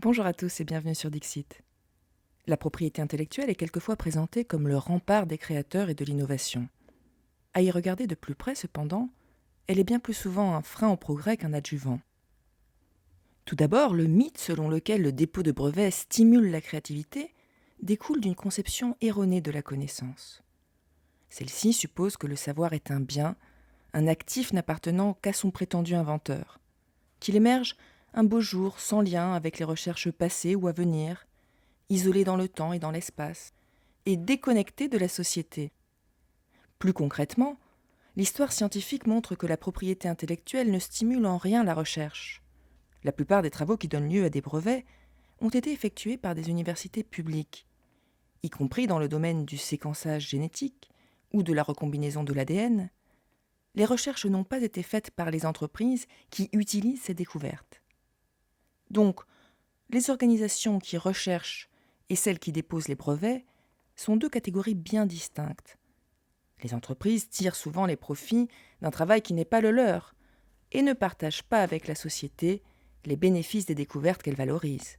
Bonjour à tous et bienvenue sur Dixit. La propriété intellectuelle est quelquefois présentée comme le rempart des créateurs et de l'innovation. À y regarder de plus près, cependant, elle est bien plus souvent un frein au progrès qu'un adjuvant. Tout d'abord, le mythe selon lequel le dépôt de brevet stimule la créativité découle d'une conception erronée de la connaissance. Celle-ci suppose que le savoir est un bien, un actif n'appartenant qu'à son prétendu inventeur, qu'il émerge un beau jour sans lien avec les recherches passées ou à venir, isolé dans le temps et dans l'espace, et déconnecté de la société. Plus concrètement, l'histoire scientifique montre que la propriété intellectuelle ne stimule en rien la recherche. La plupart des travaux qui donnent lieu à des brevets ont été effectués par des universités publiques, y compris dans le domaine du séquençage génétique ou de la recombinaison de l'ADN. Les recherches n'ont pas été faites par les entreprises qui utilisent ces découvertes. Donc, les organisations qui recherchent et celles qui déposent les brevets sont deux catégories bien distinctes. Les entreprises tirent souvent les profits d'un travail qui n'est pas le leur et ne partagent pas avec la société les bénéfices des découvertes qu'elles valorisent.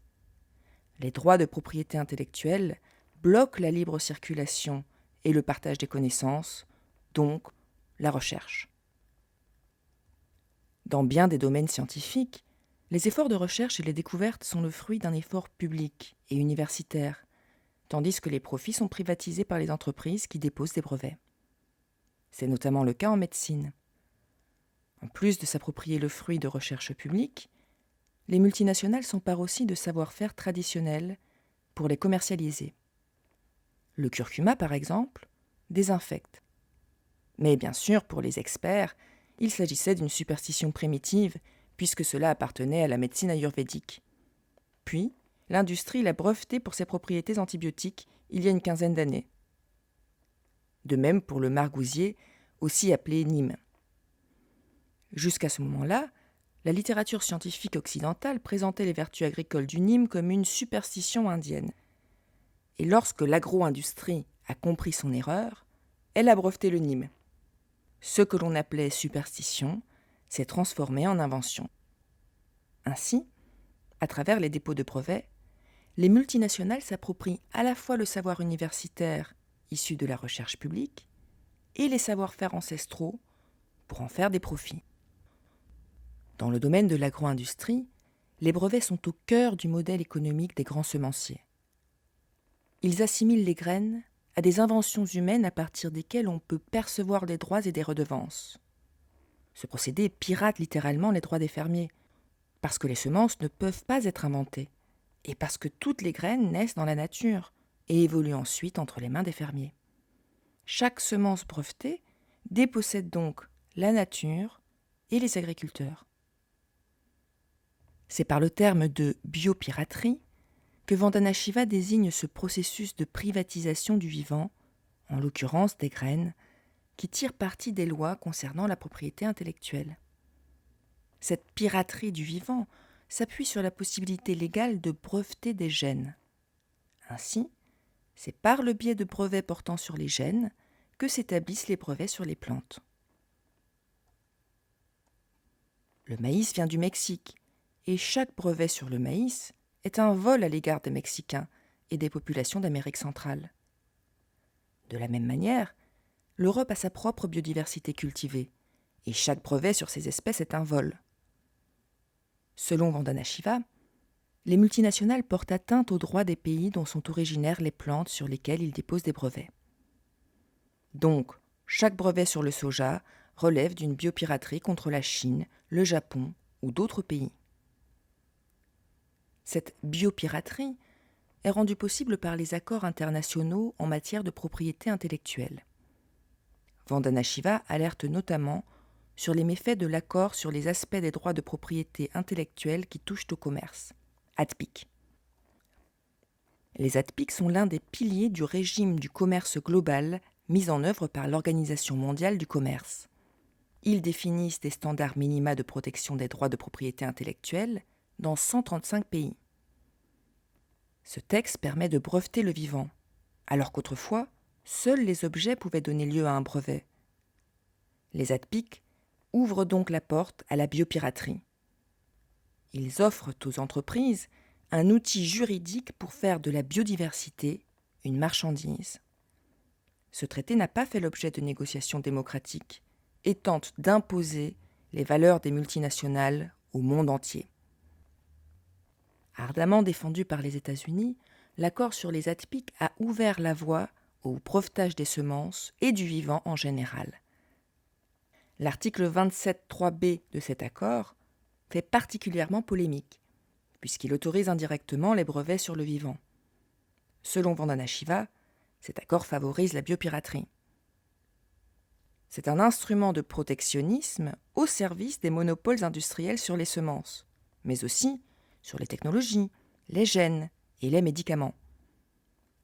Les droits de propriété intellectuelle bloquent la libre circulation et le partage des connaissances, donc la recherche. Dans bien des domaines scientifiques, les efforts de recherche et les découvertes sont le fruit d'un effort public et universitaire, tandis que les profits sont privatisés par les entreprises qui déposent des brevets. C'est notamment le cas en médecine. En plus de s'approprier le fruit de recherches publiques, les multinationales s'emparent aussi de savoir-faire traditionnels pour les commercialiser. Le curcuma, par exemple, désinfecte. Mais bien sûr, pour les experts, il s'agissait d'une superstition primitive, puisque cela appartenait à la médecine ayurvédique. Puis, l'industrie l'a breveté pour ses propriétés antibiotiques il y a une quinzaine d'années. De même pour le margousier, aussi appelé Nîmes. Jusqu'à ce moment-là, la littérature scientifique occidentale présentait les vertus agricoles du Nîmes comme une superstition indienne. Et lorsque l'agro-industrie a compris son erreur, elle a breveté le Nîmes. Ce que l'on appelait superstition s'est transformé en invention. Ainsi, à travers les dépôts de brevets, les multinationales s'approprient à la fois le savoir universitaire issu de la recherche publique et les savoir-faire ancestraux pour en faire des profits. Dans le domaine de l'agro-industrie, les brevets sont au cœur du modèle économique des grands semenciers. Ils assimilent les graines à des inventions humaines à partir desquelles on peut percevoir des droits et des redevances. Ce procédé pirate littéralement les droits des fermiers, parce que les semences ne peuvent pas être inventées, et parce que toutes les graines naissent dans la nature et évoluent ensuite entre les mains des fermiers. Chaque semence brevetée dépossède donc la nature et les agriculteurs. C'est par le terme de biopiraterie que Vandana Shiva désigne ce processus de privatisation du vivant, en l'occurrence des graines, qui tire parti des lois concernant la propriété intellectuelle. Cette piraterie du vivant s'appuie sur la possibilité légale de breveter des gènes. Ainsi, c'est par le biais de brevets portant sur les gènes que s'établissent les brevets sur les plantes. Le maïs vient du Mexique, et chaque brevet sur le maïs est un vol à l'égard des Mexicains et des populations d'Amérique centrale. De la même manière, l'Europe a sa propre biodiversité cultivée, et chaque brevet sur ces espèces est un vol. Selon Vandana Shiva, les multinationales portent atteinte aux droits des pays dont sont originaires les plantes sur lesquelles ils déposent des brevets. Donc, chaque brevet sur le soja relève d'une biopiraterie contre la Chine, le Japon ou d'autres pays. Cette biopiraterie est rendue possible par les accords internationaux en matière de propriété intellectuelle. Vandana Shiva alerte notamment sur les méfaits de l'accord sur les aspects des droits de propriété intellectuelle qui touchent au commerce, ADPIC. Les ADPIC sont l'un des piliers du régime du commerce global mis en œuvre par l'Organisation mondiale du commerce. Ils définissent des standards minima de protection des droits de propriété intellectuelle dans 135 pays. Ce texte permet de breveter le vivant, alors qu'autrefois, seuls les objets pouvaient donner lieu à un brevet. Les ADPIC ouvrent donc la porte à la biopiraterie. Ils offrent aux entreprises un outil juridique pour faire de la biodiversité une marchandise. Ce traité n'a pas fait l'objet de négociations démocratiques et tente d'imposer les valeurs des multinationales au monde entier. Ardemment défendu par les États-Unis, l'accord sur les ATPIC a ouvert la voie au brevetage des semences et du vivant en général. L'article 27.3b de cet accord fait particulièrement polémique, puisqu'il autorise indirectement les brevets sur le vivant. Selon Vandana Shiva, cet accord favorise la biopiraterie. C'est un instrument de protectionnisme au service des monopoles industriels sur les semences, mais aussi sur les technologies, les gènes et les médicaments.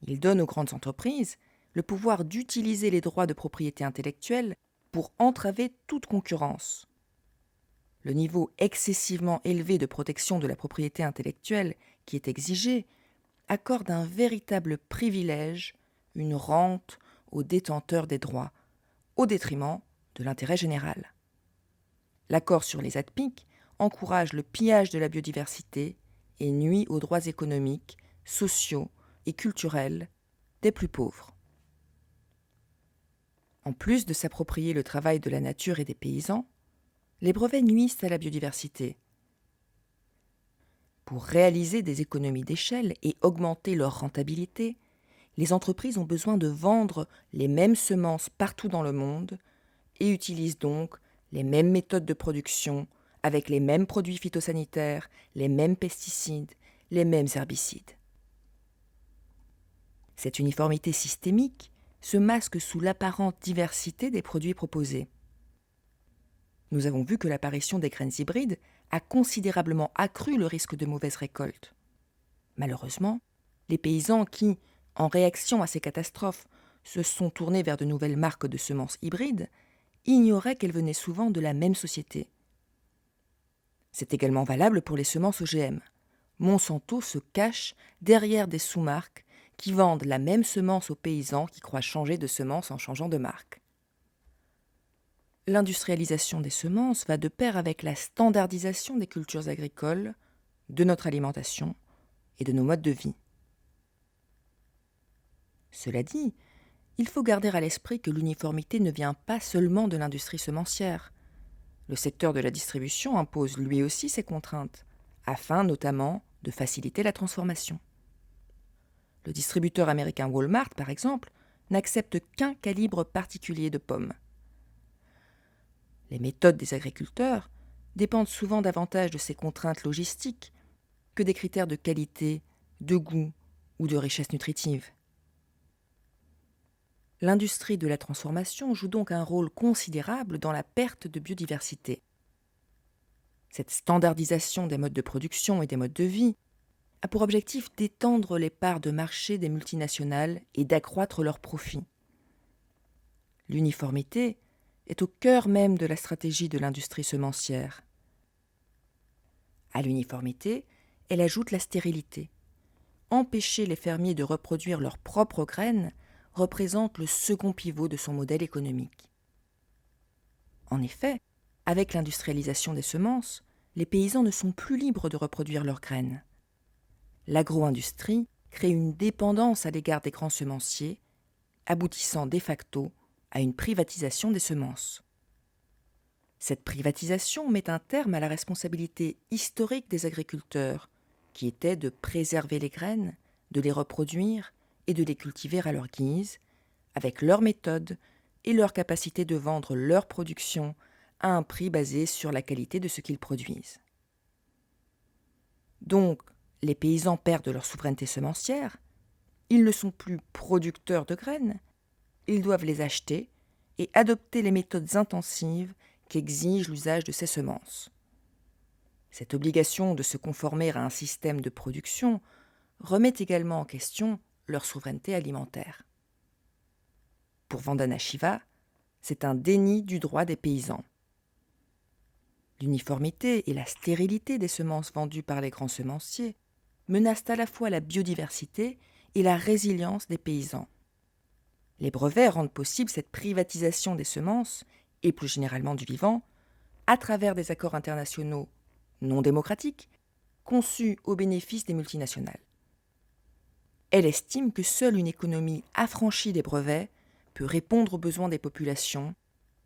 Il donne aux grandes entreprises le pouvoir d'utiliser les droits de propriété intellectuelle pour entraver toute concurrence. Le niveau excessivement élevé de protection de la propriété intellectuelle qui est exigé accorde un véritable privilège, une rente aux détenteurs des droits, au détriment de l'intérêt général. L'accord sur les ATPIC encourage le pillage de la biodiversité et nuit aux droits économiques, sociaux et culturels des plus pauvres. En plus de s'approprier le travail de la nature et des paysans, les brevets nuisent à la biodiversité. Pour réaliser des économies d'échelle et augmenter leur rentabilité, les entreprises ont besoin de vendre les mêmes semences partout dans le monde et utilisent donc les mêmes méthodes de production avec les mêmes produits phytosanitaires, les mêmes pesticides, les mêmes herbicides. Cette uniformité systémique se masque sous l'apparente diversité des produits proposés. Nous avons vu que l'apparition des graines hybrides a considérablement accru le risque de mauvaise récolte. Malheureusement, les paysans qui, en réaction à ces catastrophes, se sont tournés vers de nouvelles marques de semences hybrides, ignoraient qu'elles venaient souvent de la même société. C'est également valable pour les semences OGM. Monsanto se cache derrière des sous-marques qui vendent la même semence aux paysans qui croient changer de semence en changeant de marque. L'industrialisation des semences va de pair avec la standardisation des cultures agricoles, de notre alimentation et de nos modes de vie. Cela dit, il faut garder à l'esprit que l'uniformité ne vient pas seulement de l'industrie semencière. Le secteur de la distribution impose lui aussi ses contraintes, afin notamment de faciliter la transformation. Le distributeur américain Walmart, par exemple, n'accepte qu'un calibre particulier de pommes. Les méthodes des agriculteurs dépendent souvent davantage de ces contraintes logistiques que des critères de qualité, de goût ou de richesse nutritive. L'industrie de la transformation joue donc un rôle considérable dans la perte de biodiversité. Cette standardisation des modes de production et des modes de vie a pour objectif d'étendre les parts de marché des multinationales et d'accroître leurs profits. L'uniformité est au cœur même de la stratégie de l'industrie semencière. À l'uniformité, elle ajoute la stérilité. Empêcher les fermiers de reproduire leurs propres graines représente le second pivot de son modèle économique. En effet, avec l'industrialisation des semences, les paysans ne sont plus libres de reproduire leurs graines. L'agro-industrie crée une dépendance à l'égard des grands semenciers, aboutissant de facto à une privatisation des semences. Cette privatisation met un terme à la responsabilité historique des agriculteurs, qui était de préserver les graines, de les reproduire et de les cultiver à leur guise, avec leurs méthodes et leur capacité de vendre leur production à un prix basé sur la qualité de ce qu'ils produisent. Donc, les paysans perdent leur souveraineté semencière, ils ne sont plus producteurs de graines, ils doivent les acheter et adopter les méthodes intensives qu'exige l'usage de ces semences. Cette obligation de se conformer à un système de production remet également en question leur souveraineté alimentaire. Pour Vandana Shiva, c'est un déni du droit des paysans. L'uniformité et la stérilité des semences vendues par les grands semenciers menacent à la fois la biodiversité et la résilience des paysans. Les brevets rendent possible cette privatisation des semences, et plus généralement du vivant, à travers des accords internationaux non démocratiques, conçue au bénéfice des multinationales. Elle estime que seule une économie affranchie des brevets peut répondre aux besoins des populations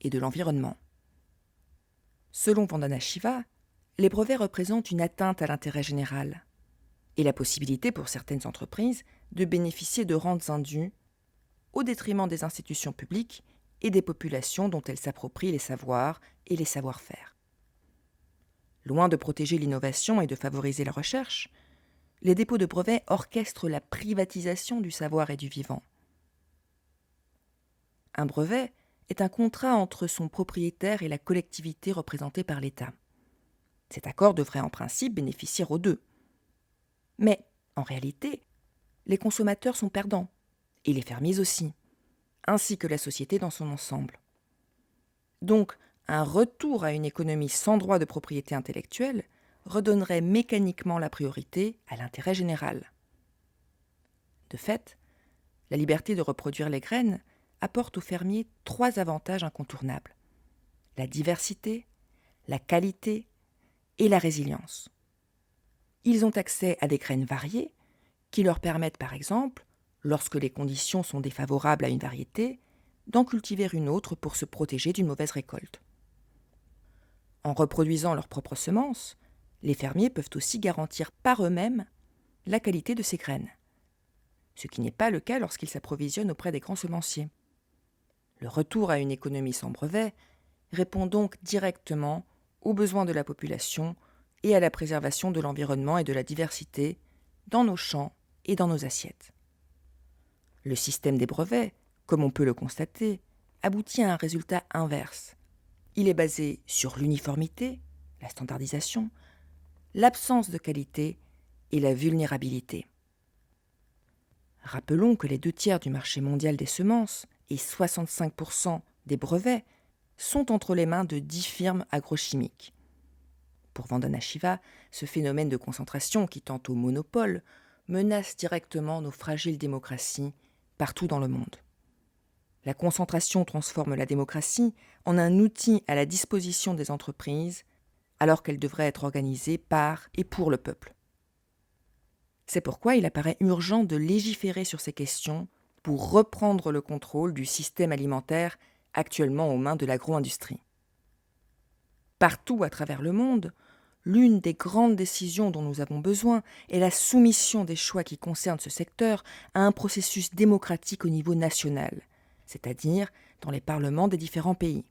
et de l'environnement. Selon Vandana Shiva, les brevets représentent une atteinte à l'intérêt général et la possibilité pour certaines entreprises de bénéficier de rentes indues au détriment des institutions publiques et des populations dont elles s'approprient les savoirs et les savoir-faire. Loin de protéger l'innovation et de favoriser la recherche, les dépôts de brevets orchestrent la privatisation du savoir et du vivant. Un brevet est un contrat entre son propriétaire et la collectivité représentée par l'État. Cet accord devrait en principe bénéficier aux deux. Mais, en réalité, les consommateurs sont perdants, et les fermiers aussi, ainsi que la société dans son ensemble. Donc, un retour à une économie sans droit de propriété intellectuelle redonnerait mécaniquement la priorité à l'intérêt général. De fait, la liberté de reproduire les graines apporte aux fermiers 3 avantages incontournables: la diversité, la qualité et la résilience. Ils ont accès à des graines variées qui leur permettent par exemple, lorsque les conditions sont défavorables à une variété, d'en cultiver une autre pour se protéger d'une mauvaise récolte. En reproduisant leurs propres semences, les fermiers peuvent aussi garantir par eux-mêmes la qualité de ces graines, ce qui n'est pas le cas lorsqu'ils s'approvisionnent auprès des grands semenciers. Le retour à une économie sans brevet répond donc directement aux besoins de la population et à la préservation de l'environnement et de la diversité dans nos champs et dans nos assiettes. Le système des brevets, comme on peut le constater, aboutit à un résultat inverse. Il est basé sur l'uniformité, la standardisation, l'absence de qualité et la vulnérabilité. Rappelons que les 2/3 du marché mondial des semences et 65% des brevets sont entre les mains de 10 firmes agrochimiques. Pour Vandana Shiva, ce phénomène de concentration qui tend au monopole menace directement nos fragiles démocraties partout dans le monde. La concentration transforme la démocratie en un outil à la disposition des entreprises, alors qu'elle devrait être organisée par et pour le peuple. C'est pourquoi il apparaît urgent de légiférer sur ces questions pour reprendre le contrôle du système alimentaire actuellement aux mains de l'agro-industrie. Partout à travers le monde, l'une des grandes décisions dont nous avons besoin est la soumission des choix qui concernent ce secteur à un processus démocratique au niveau national, c'est-à-dire dans les parlements des différents pays.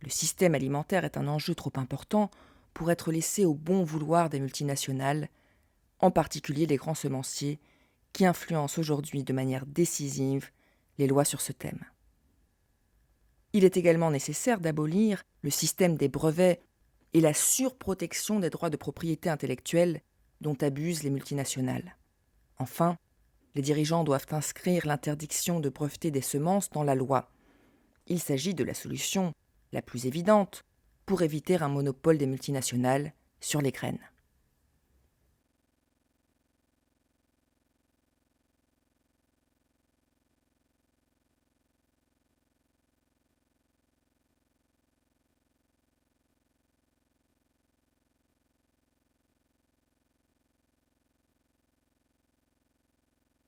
Le système alimentaire est un enjeu trop important pour être laissé au bon vouloir des multinationales, en particulier les grands semenciers, qui influencent aujourd'hui de manière décisive les lois sur ce thème. Il est également nécessaire d'abolir le système des brevets et la surprotection des droits de propriété intellectuelle dont abusent les multinationales. Enfin, les dirigeants doivent inscrire l'interdiction de breveter des semences dans la loi. Il s'agit de la solution la plus évidente pour éviter un monopole des multinationales sur les graines.